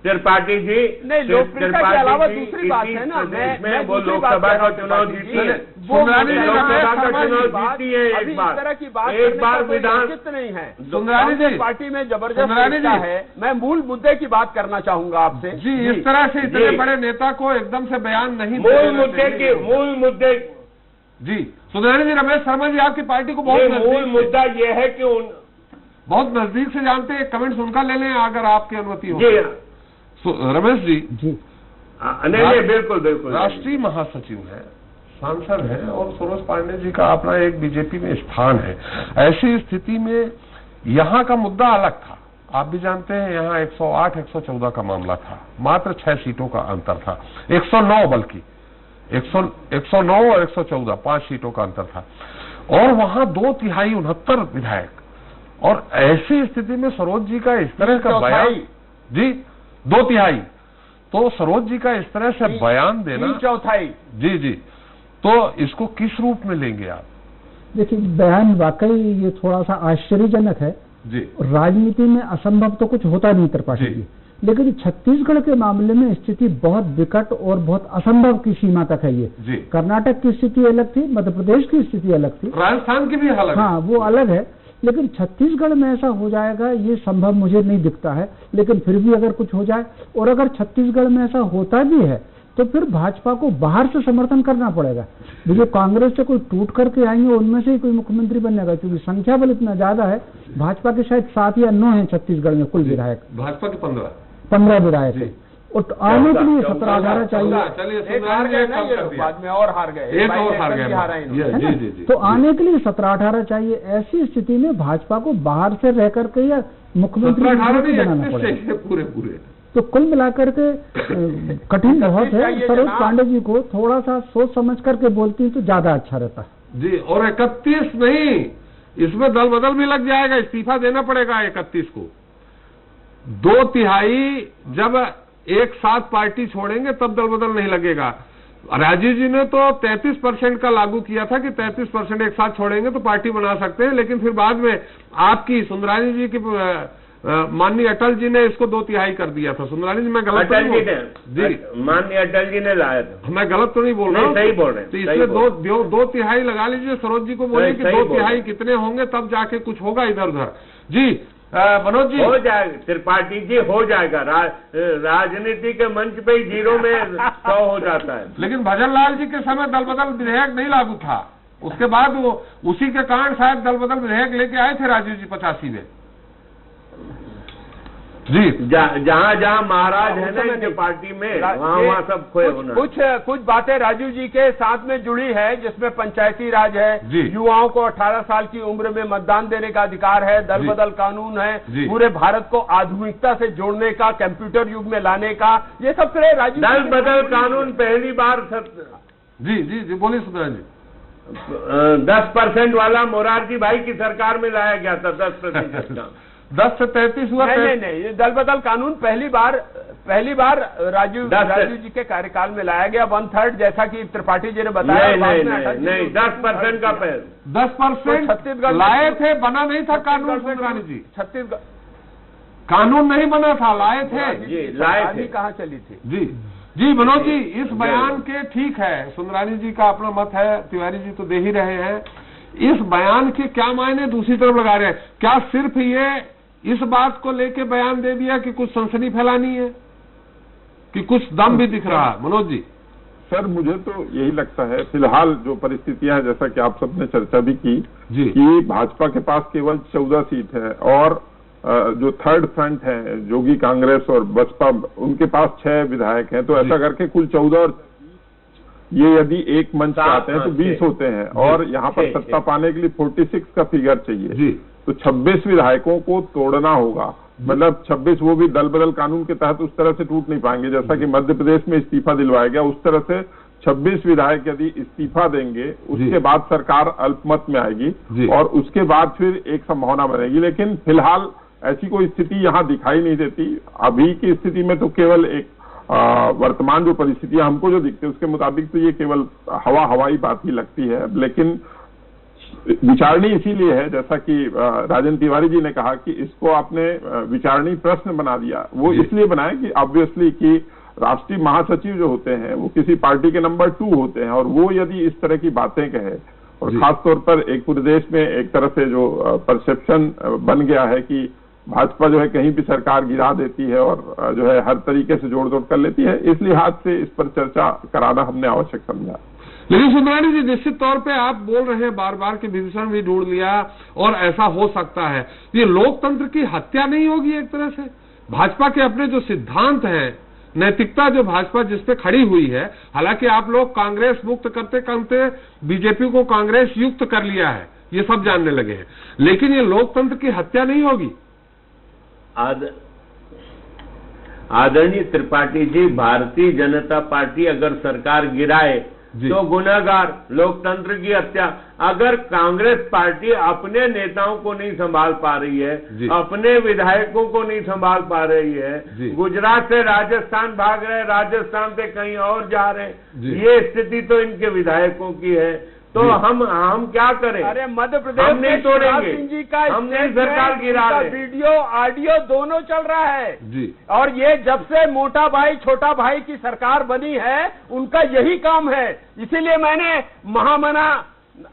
त्रिपाठी जी नहीं, लोकप्रियता के अलावा दूसरी बात है ना, मैं वो लोकसभा का चुनाव जीती है, लोकसभा का चुनाव जीती है एक बार विधान नहीं है। सुंदरानी जी पार्टी में जबरदस्त है। मैं मूल मुद्दे की बात करना चाहूंगा आपसे जी। इस तरह से इतने बड़े नेता को एकदम से बयान नहीं, मूल मुद्दे जी। सुंदरानी जी, रमेश शर्मा जी आपकी पार्टी को बहुत मूल मुद्दा ये है कि बहुत नजदीक से जानते हैं, कमेंट्स उनका ले लें अगर आपकी अनुमति हो। रमेश जी नहीं, बिल्कुल बिल्कुल राष्ट्रीय महासचिव है, सांसद है, और सरोज पांडे जी का अपना एक बीजेपी में स्थान है। ऐसी स्थिति में यहाँ का मुद्दा अलग था। आप भी जानते हैं यहाँ 108, 114 का मामला था, मात्र 6 सीटों का अंतर था, 109 बल्कि 109 और 114, 5 सीटों का अंतर था, और वहां 2/3 69 विधायक। और ऐसी स्थिति में सरोज जी का इस तरह का बयान जी, 2/3, तो सरोज जी का इस तरह से बयान देना 3/4 जी जी, तो इसको किस रूप में लेंगे आप? देखिए, बयान वाकई ये थोड़ा सा आश्चर्यजनक है जी। राजनीति में असंभव तो कुछ होता नहीं त्रिपाठी जी, लेकिन छत्तीसगढ़ के मामले में स्थिति बहुत विकट और बहुत असंभव की सीमा तक है ये जी। कर्नाटक की स्थिति अलग थी, मध्य प्रदेश की स्थिति अलग थी, राजस्थान की भी अलग, हाँ वो अलग है, लेकिन छत्तीसगढ़ में ऐसा हो जाएगा ये संभव मुझे नहीं दिखता है। लेकिन फिर भी अगर कुछ हो जाए, और अगर छत्तीसगढ़ में ऐसा होता भी है, तो फिर भाजपा को बाहर से समर्थन करना पड़ेगा। जो कांग्रेस से कोई टूट करके आएंगे उनमें से ही कोई मुख्यमंत्री बनेगा, क्योंकि संख्या बल इतना ज्यादा है। भाजपा के शायद 7 या 9 है छत्तीसगढ़ में कुल विधायक, भाजपा के 15 विधायक है, और आने के लिए 17-18 चाहिए। बाद में और हार गए, एक और हार गए, तो आने के लिए 17-18 चाहिए। ऐसी स्थिति में भाजपा को बाहर से रह करके या मुख्यमंत्री बनाना पड़ेगा पूरे। तो कुल मिलाकर के कठिन बहुत है। सरोज पांडे जी को थोड़ा सा सोच समझ करके बोलती तो ज्यादा अच्छा रहता जी। और 31 नहीं, इसमें दल बदल भी लग जाएगा, इस्तीफा देना पड़ेगा 31 को। 2/3 जब एक साथ पार्टी छोड़ेंगे तब दल बदल नहीं लगेगा। राजीव जी ने तो 33% का लागू किया था कि 33% एक साथ छोड़ेंगे तो पार्टी बना सकते हैं, लेकिन फिर बाद में आपकी सुंदरानी जी की माननीय अटल जी ने इसको 2/3 कर दिया था। सुंदरानी जी, मैं गलत जी माननीय अटल जी ने लाया था, मैं गलत तो नहीं बोल रहा हूँ? सही बोल रहे हैं। तो इसलिए 2/3 लगा लीजिए। सरोज जी को बोलिए कि 2/3 कितने होंगे, तब जाके कुछ होगा इधर उधर जी। मनोज जी, हो जाएगा, त्रिपाठी जी हो जाएगा। राजनीति के मंच पे ही 0 में 100 हो जाता है। लेकिन भजन लाल जी के समय दल बदल विधेयक नहीं लागू था, उसके बाद वो उसी के कारण शायद दल बदल विधेयक लेके आए थे राजीव जी 85 में जी। जहाँ महाराज है ना इनके पार्टी में, वहाँ सब खोए होना। कुछ बातें राजीव जी के साथ में जुड़ी है, जिसमें पंचायती राज है, युवाओं को 18 साल की उम्र में मतदान देने का अधिकार है, दल बदल कानून है, पूरे भारत को आधुनिकता से जोड़ने का, कंप्यूटर युग में लाने का, ये सब श्रेय राजीव। दल बदल कानून पहली बार जी जी जी बोलिए सुंदरा जी। 10% वाला मोरारजी भाई की सरकार में लाया गया था, 10% का। 10 से 33 हुआ। नहीं, ये दल बदल कानून पहली बार राजीव जी के कार्यकाल में लाया गया। 1/3 जैसा कि त्रिपाठी जी ने बताया। नहीं 10% का 10% छत्तीसगढ़ लाए थे, बना नहीं था कानून। सुंदरानी जी, छत्तीसगढ़ कानून नहीं बना था, लाए थे। लाए थे, कहाँ चली थी जी जी। मनोज जी, इस बयान के ठीक है, सुंदरानी जी का अपना मत है, तिवारी जी तो दे ही रहे हैं। इस बयान के क्या मायने दूसरी तरफ लगा रहे हैं? क्या सिर्फ ये इस बात को लेके बयान दे दिया कि कुछ सनसनी फैलानी है, कि कुछ दम भी दिख रहा है? मनोज जी। सर, मुझे तो यही लगता है फिलहाल जो परिस्थितियां हैं, जैसा कि आप सबने चर्चा भी की जी, कि भाजपा के पास केवल 14 सीट है, और जो थर्ड फ्रंट है जोगी कांग्रेस और बसपा, उनके पास 6 विधायक हैं। तो ऐसा करके कुल 14, और ये यदि एक मंच पे आते हैं तो 20 होते हैं, और यहाँ पर सत्ता पाने के लिए 46 का फिगर चाहिए। जी। तो 26 विधायकों को तोड़ना होगा, मतलब 26 वो भी दल बदल कानून के तहत उस तरह से टूट नहीं पाएंगे जैसा कि मध्य प्रदेश में इस्तीफा दिलवाया गया, उस तरह से 26 विधायक यदि इस्तीफा देंगे उसके बाद सरकार अल्पमत में आएगी और उसके बाद फिर एक संभावना बनेगी। लेकिन फिलहाल ऐसी कोई स्थिति यहाँ दिखाई नहीं देती। अभी की स्थिति में तो केवल एक वर्तमान जो परिस्थितियां हमको जो दिखती है उसके मुताबिक तो ये केवल हवाई बात ही लगती है। लेकिन विचारणी इसीलिए है, जैसा कि राजन तिवारी जी ने कहा कि इसको आपने विचारणी प्रश्न बना दिया, वो इसलिए बनाया कि ऑब्वियसली कि राष्ट्रीय महासचिव जो होते हैं वो किसी पार्टी के नंबर 2 होते हैं और वो यदि इस तरह की बातें कहे और खासतौर पर एक पूरे देश में एक तरह से जो परसेप्शन बन गया है कि भाजपा जो है कहीं भी सरकार गिरा देती है और जो है हर तरीके से जोड़ तोड़ कर लेती है, इस लिहाज से इस पर चर्चा कराना हमने आवश्यक समझा। लेकिन सुंदरानी जी, निश्चित तौर पे आप बोल रहे हैं बार बार कि विभीषण भी ढूंढ लिया और ऐसा हो सकता है, ये लोकतंत्र की हत्या नहीं होगी एक तरह से? भाजपा के अपने जो सिद्धांत हैं, नैतिकता जो भाजपा जिस पे खड़ी हुई है, हालांकि आप लोग कांग्रेस मुक्त करते करते बीजेपी को कांग्रेस युक्त कर लिया है, ये सब जानने लगे हैं, लेकिन ये लोकतंत्र की हत्या नहीं होगी? आदरणीय त्रिपाठी जी, भारतीय जनता पार्टी अगर सरकार गिराए तो गुनाहगार, लोकतंत्र की हत्या। अगर कांग्रेस पार्टी अपने नेताओं को नहीं संभाल पा रही है, अपने विधायकों को नहीं संभाल पा रही है, गुजरात से राजस्थान भाग रहे, राजस्थान से कहीं और जा रहे, ये स्थिति तो इनके विधायकों की है, तो हम क्या करें? अरे मध्य प्रदेश हम नहीं तोड़ेंगे, सिंह जी का हम नहीं सरकार गिरा रहे, वीडियो ऑडियो दोनों चल रहा है जी। और ये जब से मोटा भाई छोटा भाई की सरकार बनी है उनका यही काम है। इसीलिए मैंने महामना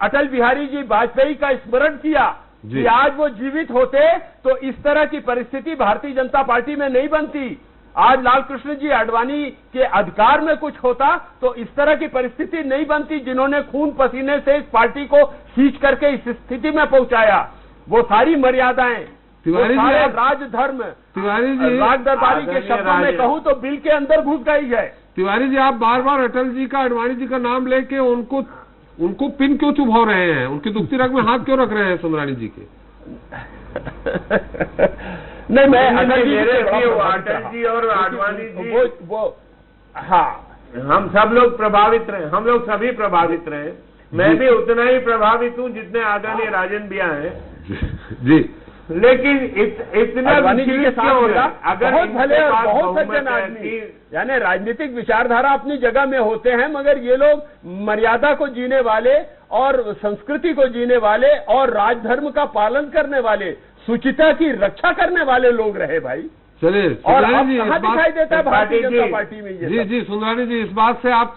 अटल बिहारी जी वाजपेयी का स्मरण किया कि आज वो जीवित होते तो इस तरह की परिस्थिति भारतीय जनता पार्टी में नहीं बनती। आज लाल कृष्ण जी आडवाणी के अधिकार में कुछ होता तो इस तरह की परिस्थिति नहीं बनती, जिन्होंने खून पसीने से इस पार्टी को सींच करके इस स्थिति में पहुंचाया। वो सारी मर्यादाएं, तिवारी जी, राजधर्म, तिवारी जी, राज दरबारी के शब्दों में कहूं तो बिल के अंदर घुस गई है। तिवारी जी, आप बार बार अटल जी का, आडवाणी जी का नाम लेके उनको पिन क्यों चुभा रहे हैं? उनकी दुखती रग में हाथ क्यों रख रहे हैं सुंदरानी जी के? नहीं, मैं अटल जी और आडवाणी जी वो हाँ, हम सब लोग प्रभावित रहे, हम लोग सभी प्रभावित रहे। मैं भी उतना ही प्रभावित हूँ जितने आदरणीय राजन भैया हैं जी। लेकिन इतना क्यों होगा? अगर बहुत भले बहुत सज्जन आदमी, यानी राजनीतिक विचारधारा अपनी जगह में होते हैं, मगर ये लोग मर्यादा को जीने वाले और संस्कृति को जीने वाले और राजधर्म का पालन करने वाले, सुचिता की रक्षा करने वाले लोग रहे भाई। चलिए, और अब कहाँ दिखाई देता है भारतीय जनता पार्टी में ये? जी सुंदरानी जी, इस बात से आप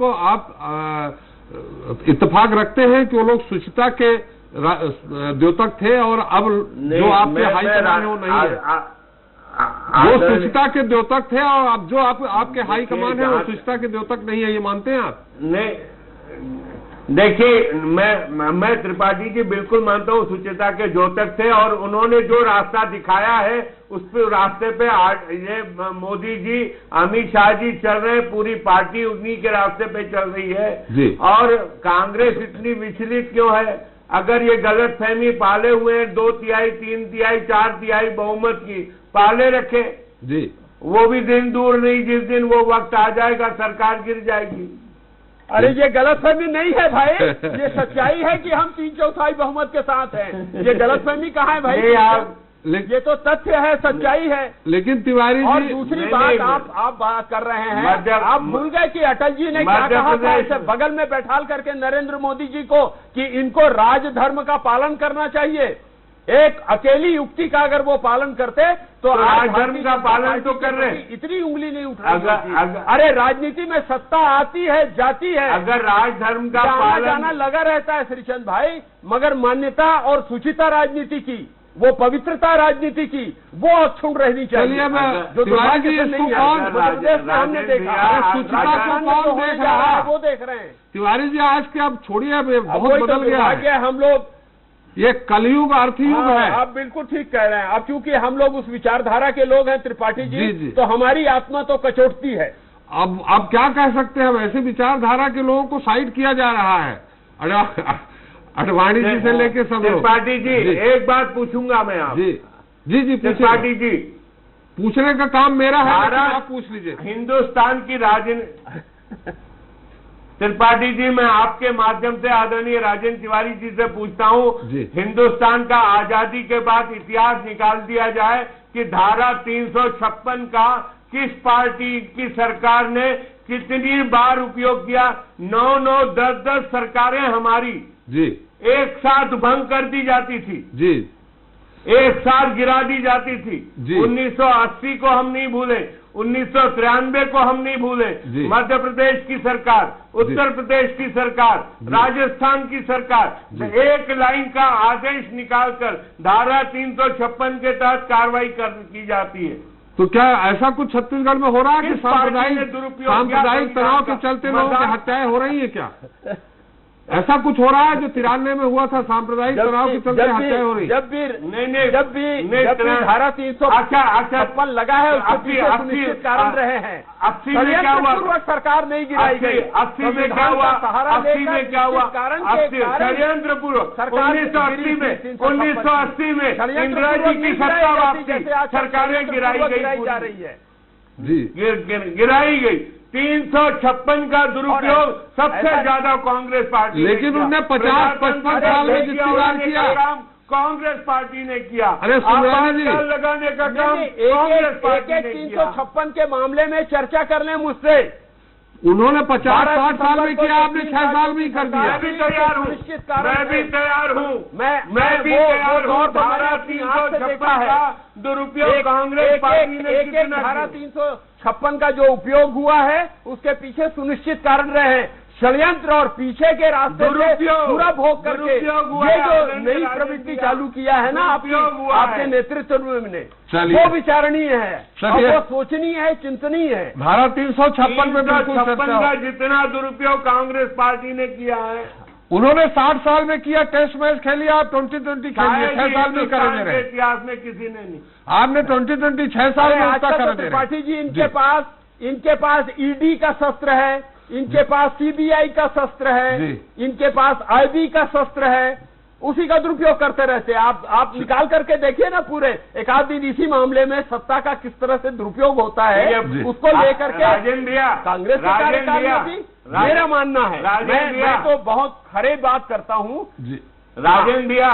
इत्तेफाक रखते हैं कि वो लोग सुचिता के द्योतक थे और अब जो आपके हाईकमान है वो नहीं है? वो सुचिता के द्योतक थे और अब जो आपके हाईकमान है वो सुचिता के द्योतक नहीं है, ये मानते हैं आप? नहीं, देखिए, मैं त्रिपाठी जी बिल्कुल मानता हूँ सुचिता के द्योतक थे और उन्होंने जो रास्ता दिखाया है उस पे रास्ते पे ये मोदी जी, अमित शाह जी चल रहे हैं, पूरी पार्टी उन्हीं के रास्ते पे चल रही है। और कांग्रेस इतनी विचलित क्यों है? अगर ये गलत फहमी पाले हुए हैं 2 तिहाई 3 तिहाई 4 तिहाई बहुमत की, पाले रखे जी, वो भी दिन दूर नहीं जिस दिन वो वक्त आ जाएगा सरकार गिर जाएगी। अरे ये गलतफहमी नहीं है भाई, ये सच्चाई है कि हम 3/4 बहुमत के साथ हैं। ये गलतफहमी कहाँ है भाई? ये तो तथ्य है, सच्चाई है। लेकिन तिवारी जी, और दूसरी बात आप बात कर रहे हैं, आप भूल गए कि अटल जी ने क्या कहा था इसे बगल में बैठाल करके नरेंद्र मोदी जी को कि इनको राजधर्म का पालन करना चाहिए। एक अकेली युक्ति का अगर वो पालन करते तो राजधर्म का पालन तो कर रहे हैं, इतनी उंगली नहीं उठ रही। अरे राजनीति में सत्ता आती है जाती है, अगर राजधर्म का पालन जाना लगा रहता है श्रीचंद भाई, मगर मान्यता और सुचिता राजनीति की, वो पवित्रता राजनीति की, वो अक्षुण्ण रहनी चाहिए। जो दुर्भाग्य से नहीं है, हमने देखा, सुचिता को कौन देख रहा है? वो देख रहे हैं। तिवारी जी, आज के अब छोड़िए, बहुत बदल गया है हम लोग। ये कलयुग अर्थयुग है। आप बिल्कुल ठीक कह रहे हैं। अब क्योंकि हम लोग उस विचारधारा के लोग हैं त्रिपाठी जी, तो हमारी आत्मा तो कचोटती है। अब क्या कह सकते हैं? वैसे विचारधारा के लोगों को साइड किया जा रहा है, अडवाणी जी से लेके सब लोग। त्रिपाठी जी, एक बात पूछूंगा मैं आप। जी, त्रिपाठी जी, पूछने का काम मेरा है, आप पूछ लीजिए। हिंदुस्तान की राजनीति, त्रिपाठी जी मैं आपके माध्यम से आदरणीय राजेंद्र तिवारी जी से पूछता हूं, हिंदुस्तान का आजादी के बाद इतिहास निकाल दिया जाए कि धारा 356 का किस पार्टी की सरकार ने कितनी बार उपयोग किया। 9-9, 10-10 सरकारें हमारी जी एक साथ भंग कर दी जाती थी जी, एक साथ गिरा दी जाती थी। 1980 को हम नहीं भूले, 1993 को हम नहीं भूले। मध्य प्रदेश की सरकार, उत्तर प्रदेश की सरकार, राजस्थान की सरकार एक लाइन का आदेश निकालकर धारा 356 के तहत कार्रवाई की जाती है। तो क्या ऐसा कुछ छत्तीसगढ़ में हो रहा है कि सांप्रदायिक तनाव के चलते लोगों की हत्याएं हो रही है क्या? ऐसा कुछ हो रहा है जो 93 में हुआ था, सांप्रदायिक तनाव के चलते हत्याएं हो रही? जब भी धारा 356 लगा है उसके पीछे सुनिश्चित कारण रहे हैं। 80 में क्या हुआ? सरकार नहीं गिराई गई। 80 में क्या हुआ? 80 में क्या हुआ? षड्यंत्र पूर्वक 1980 में इंदिरा जी की सत्ता वापसी सरकारें गिराई जा रही है जी, गिराई गई। 356 का दुरुपयोग सबसे ज्यादा कांग्रेस पार्टी, लेकिन उन्होंने 50-55 साल में जितनी बार किया कांग्रेस पार्टी ने किया। अरे सुब्रमण्यम जी, लगाने का काम कांग्रेस पार्टी ने किया। 356 के मामले में चर्चा कर लें मुझसे। उन्होंने 50-60 साल में किया, आपने 6 साल में ही कर दिया। मैं भी तैयार हूँ, मैं भी तैयार हूँ, मैं भी तैयार हूँ। धारा 356 का दुरुपयोग कांग्रेस पार्टी ने कितना? धारा 356 का जो उपयोग हुआ है उसके पीछे सुनिश्चित कारण रहे हैं, षड्यंत्र और पीछे के रास्ते से पूरा भोग करके ये जो नई प्रवृत्ति चालू किया है ना आपके नेतृत्व में, वो विचारणीय है और वो सोचनीय है, चिंतनीय है। धारा 356 में का जितना दुरुपयोग कांग्रेस पार्टी ने किया है, उन्होंने 60 साल में किया। टेस्ट मैच खेलिए आप, 2020 खेलिए, 6 साल में करेंगे। इतिहास में किसी ने नहीं। आपने 2020 6 साल में उसका कर दे। त्रिपाठी जी, इनके पास ईडी का शस्त्र है, इनके पास सीबीआई का शस्त्र है, इनके पास आईबी का शस्त्र है, उसी का दुरुपयोग करते रहते हैं। आप निकाल करके देखिए ना पूरे एक आध दिन इसी मामले में सत्ता का किस तरह से दुरुपयोग होता है, उसको लेकर के कांग्रेस के कार्यकाल में भी मेरा मानना है। मैं तो बहुत खरे बात करता हूँ। राजेंद्र भैया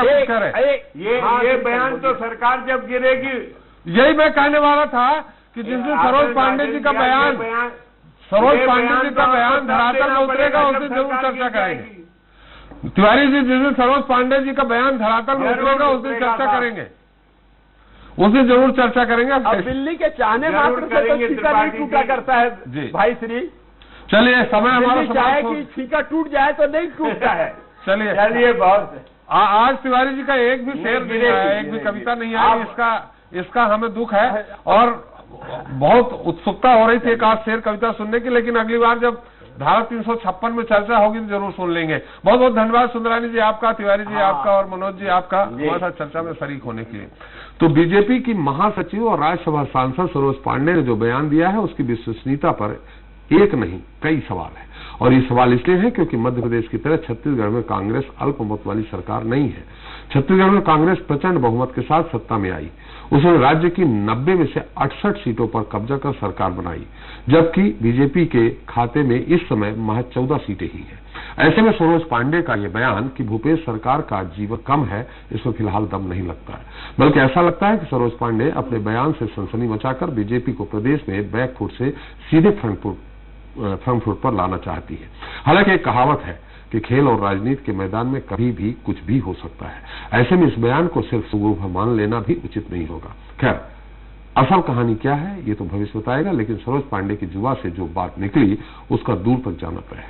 कुछ कह रहे, ये बयान तो सरकार जब गिरेगी, यही मैं कहने वाला था कि जिस दिन सरोज पांडे जी का बयान धरातल में उतरेगा उस दिन जरूर चर्चा करेंगे। तिवारी जी, जिस दिन सरोज पांडे जी का बयान धरातल में उतरेगा उस दिन चर्चा करेंगे, उस दिन जरूर चर्चा करेंगे। अब दिल्ली के चाहने मात्र से तो छीका नहीं टूटा करता है भाई श्री। चलिए, समय हमारा चाहे कि छीका टूट जाए तो नहीं टूटता है। चलिए बहुत आज तिवारी जी का एक भी शेर नहीं आया, एक भी कविता नहीं आई, इसका हमें दुख है और बहुत उत्सुकता हो रही थी एक आध शेर कविता सुनने की, लेकिन अगली बार जब धारा 356 में चर्चा होगी तो जरूर सुन लेंगे। बहुत बहुत धन्यवाद सुंदरानी जी आपका, तिवारी जी आपका और मनोज जी आपका हमारे साथ चर्चा में शरीक होने के लिए। तो बीजेपी की महासचिव और राज्यसभा सांसद सरोज पांडे ने जो बयान दिया है उसकी विश्वसनीयता पर एक नहीं कई सवाल है, और ये सवाल इसलिए है क्योंकि मध्य प्रदेश की तरह छत्तीसगढ़ में कांग्रेस अल्पमत वाली सरकार नहीं है। छत्तीसगढ़ में कांग्रेस प्रचंड बहुमत के साथ सत्ता में आई, उसने राज्य की 90 में से 68 सीटों पर कब्जा कर सरकार बनाई, जबकि बीजेपी के खाते में इस समय महज 14 सीटें ही हैं। ऐसे में सरोज पांडे का यह बयान कि भूपेश सरकार का जीवन कम है, इसमें फिलहाल दम नहीं लगता है, बल्कि ऐसा लगता है कि सरोज पांडे अपने बयान से सनसनी मचाकर बीजेपी को प्रदेश में बैकफुट से सीधे फ्रंट फुट पर लाना चाहती है। हालांकि एक कहावत है कि खेल और राजनीति के मैदान में कभी भी कुछ भी हो सकता है। ऐसे में इस बयान को सिर्फ सुगम मान लेना भी उचित नहीं होगा। खैर, असल कहानी क्या है ये तो भविष्य बताएगा, लेकिन सरोज पांडे की जुबान से जो बात निकली उसका दूर तक जाना तय है।